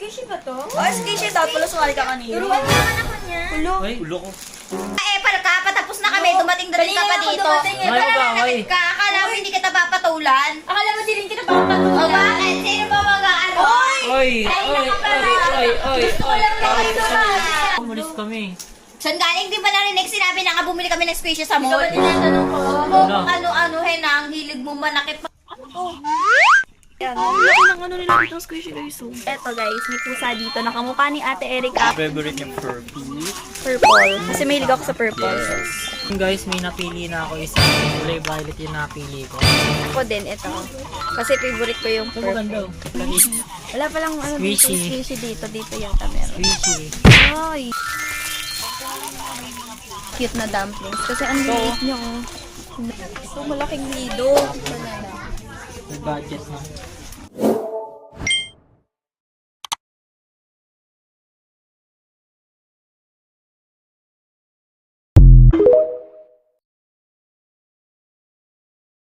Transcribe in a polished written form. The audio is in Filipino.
Squishy ba to? Oh, squishy daw. Pala sumali ka kanina. Turuan naman ako niya. Ay, ulo ko. Patapos na kami. Dumating ka pa dito. Ay, okay. Akala mo hindi kita papatulan? Akala mo di rin kita papatulan. O bakit? Sino ba mag-ano? Oy! Gusto ko lang naman ito. Umalis kami. Saan galing? Di ba narinig? Sinabi na nga bumili kami ng squishy sa Ikaw mall. ba tinatanong ko? Kung ano-ano, na ang hilig mo manakit pa. Ano nila itong squishy guys? Eto guys, may pusa dito. Nakamukha ni Ate Erica. Favorite yung Furby. Purple. Kasi mahilig ako sa purple. Guys, may napili na ako isang kulay violet yung napili ko. Ako din, ito. Kasi favorite ko yung Ito purple. maganda. Wala palang ano dito, Squishy. squishy dito. Dito yata meron. Squishy. Ay. Cute na dumplings. Kasi ang liit niya, oh. Ito, malaking nido. May budget na.